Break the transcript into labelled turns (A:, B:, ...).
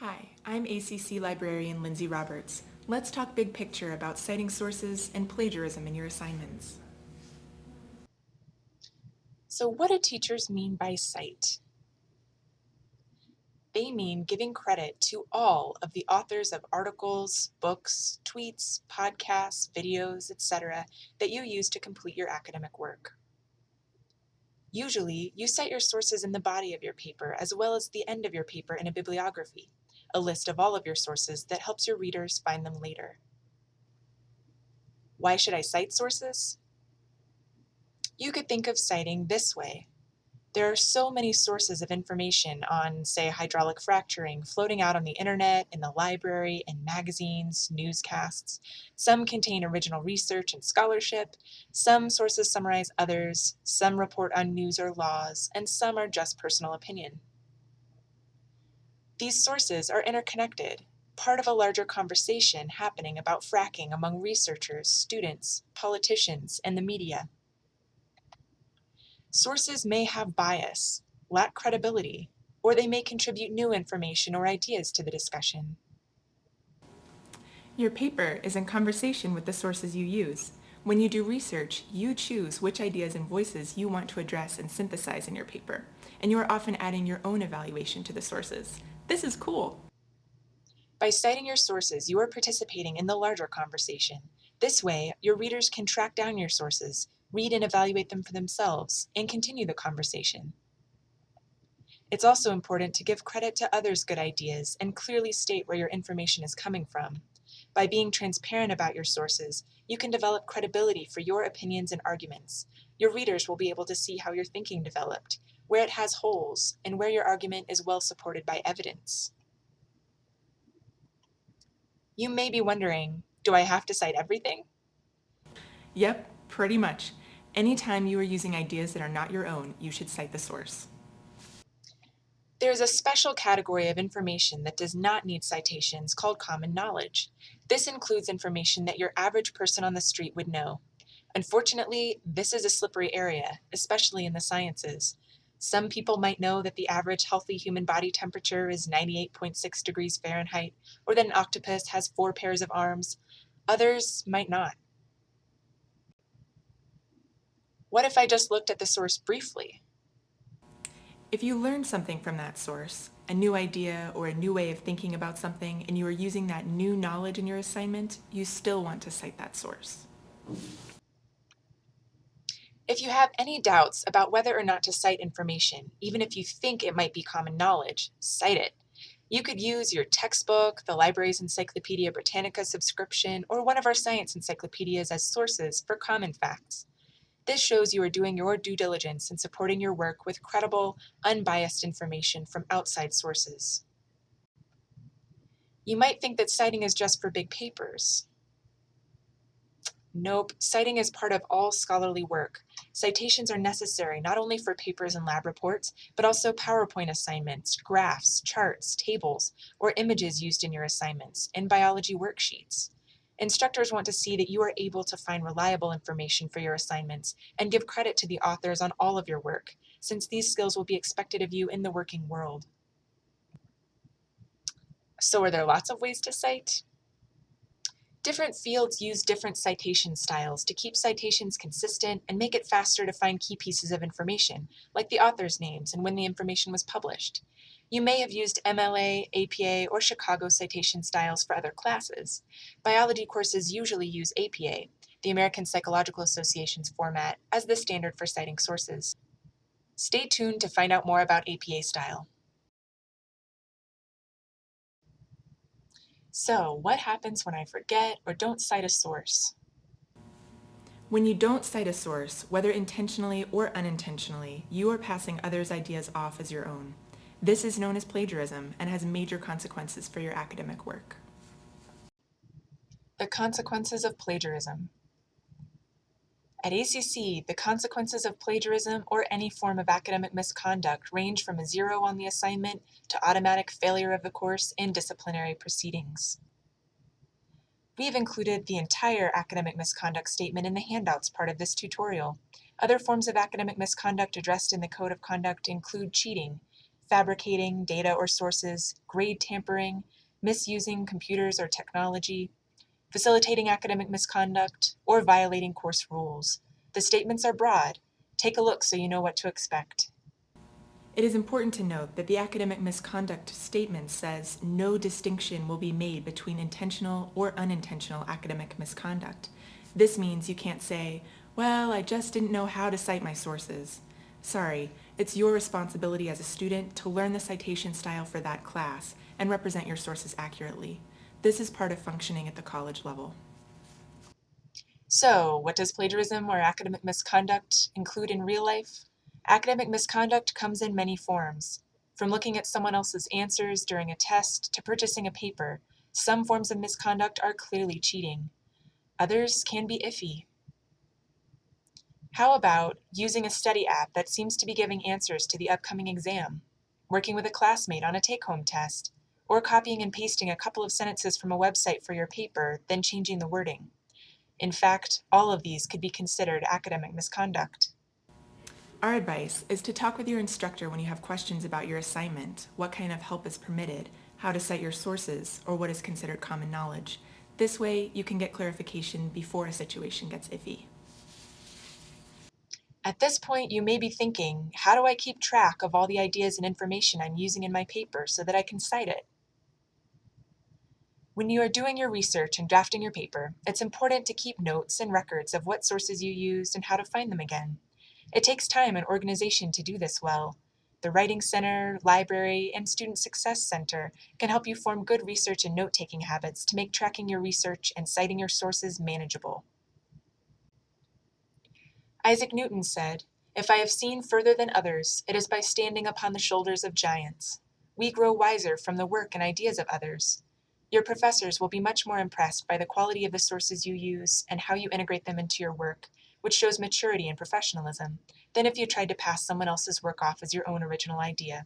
A: Hi, I'm ACC librarian Lindsay Roberts. Let's talk big picture about citing sources and plagiarism in your assignments.
B: So what do teachers mean by cite? They mean giving credit to all of the authors of articles, books, tweets, podcasts, videos, etc. that you use to complete your academic work. Usually, you cite your sources in the body of your paper as well as the end of your paper in a bibliography, a list of all of your sources that helps your readers find them later. Why should I cite sources? You could think of citing this way. There are so many sources of information on, say, hydraulic fracturing floating out on the internet, in the library, in magazines, newscasts. Some contain original research and scholarship, some sources summarize others, some report on news or laws, and some are just personal opinion. These sources are interconnected, part of a larger conversation happening about fracking among researchers, students, politicians, and the media. Sources may have bias, lack credibility, or they may contribute new information or ideas to the discussion.
A: Your paper is in conversation with the sources you use. When you do research, you choose which ideas and voices you want to address and synthesize in your paper, and you are often adding your own evaluation to the sources. This is cool.
B: By citing your sources, you are participating in the larger conversation. This way, your readers can track down your sources, read and evaluate them for themselves, and continue the conversation. It's also important to give credit to others' good ideas and clearly state where your information is coming from. By being transparent about your sources, you can develop credibility for your opinions and arguments. Your readers will be able to see how your thinking developed, where it has holes, and where your argument is well supported by evidence. You may be wondering, do I have to cite everything?
A: Yep, pretty much. Anytime you are using ideas that are not your own, you should cite the source.
B: There is a special category of information that does not need citations called common knowledge. This includes information that your average person on the street would know. Unfortunately, this is a slippery area, especially in the sciences. Some people might know that the average healthy human body temperature is 98.6 degrees Fahrenheit, or that an octopus has 4 pairs of arms. Others might not. What if I just looked at the source briefly?
A: If you learned something from that source, a new idea or a new way of thinking about something, and you are using that new knowledge in your assignment, you still want to cite that source.
B: If you have any doubts about whether or not to cite information, even if you think it might be common knowledge, cite it. You could use your textbook, the library's Encyclopedia Britannica subscription, or one of our science encyclopedias as sources for common facts. This shows you are doing your due diligence in supporting your work with credible, unbiased information from outside sources. You might think that citing is just for big papers. Nope, citing is part of all scholarly work. Citations are necessary not only for papers and lab reports, but also PowerPoint assignments, graphs, charts, tables, or images used in your assignments, and biology worksheets. Instructors want to see that you are able to find reliable information for your assignments and give credit to the authors on all of your work, since these skills will be expected of you in the working world. So are there lots of ways to cite? Different fields use different citation styles to keep citations consistent and make it faster to find key pieces of information, like the author's names and when the information was published. You may have used MLA, APA, or Chicago citation styles for other classes. Biology courses usually use APA, the American Psychological Association's format, as the standard for citing sources. Stay tuned to find out more about APA style. So, what happens when I forget or don't cite a source?
A: When you don't cite a source, whether intentionally or unintentionally, you are passing others' ideas off as your own. This is known as plagiarism and has major consequences for your academic work.
B: The consequences of plagiarism. At ACC, the consequences of plagiarism or any form of academic misconduct range from a 0 on the assignment to automatic failure of the course and disciplinary proceedings. We have included the entire academic misconduct statement in the handouts part of this tutorial. Other forms of academic misconduct addressed in the Code of Conduct include cheating, fabricating data or sources, grade tampering, misusing computers or technology, facilitating academic misconduct, or violating course rules. The statements are broad. Take a look so you know what to expect.
A: It is important to note that the academic misconduct statement says no distinction will be made between intentional or unintentional academic misconduct. This means you can't say, well, I just didn't know how to cite my sources. Sorry, it's your responsibility as a student to learn the citation style for that class and represent your sources accurately. This is part of functioning at the college level.
B: So, what does plagiarism or academic misconduct include in real life? Academic misconduct comes in many forms. From looking at someone else's answers during a test to purchasing a paper, some forms of misconduct are clearly cheating. Others can be iffy. How about using a study app that seems to be giving answers to the upcoming exam, working with a classmate on a take-home test, or copying and pasting a couple of sentences from a website for your paper, then changing the wording? In fact, all of these could be considered academic misconduct.
A: Our advice is to talk with your instructor when you have questions about your assignment, what kind of help is permitted, how to cite your sources, or what is considered common knowledge. This way, you can get clarification before a situation gets iffy.
B: At this point, you may be thinking, how do I keep track of all the ideas and information I'm using in my paper so that I can cite it? When you are doing your research and drafting your paper, it's important to keep notes and records of what sources you used and how to find them again. It takes time and organization to do this well. The Writing Center, Library, and Student Success Center can help you form good research and note-taking habits to make tracking your research and citing your sources manageable. Isaac Newton said, "If I have seen further than others, it is by standing upon the shoulders of giants. We grow wiser from the work and ideas of others." Your professors will be much more impressed by the quality of the sources you use and how you integrate them into your work, which shows maturity and professionalism, than if you tried to pass someone else's work off as your own original idea.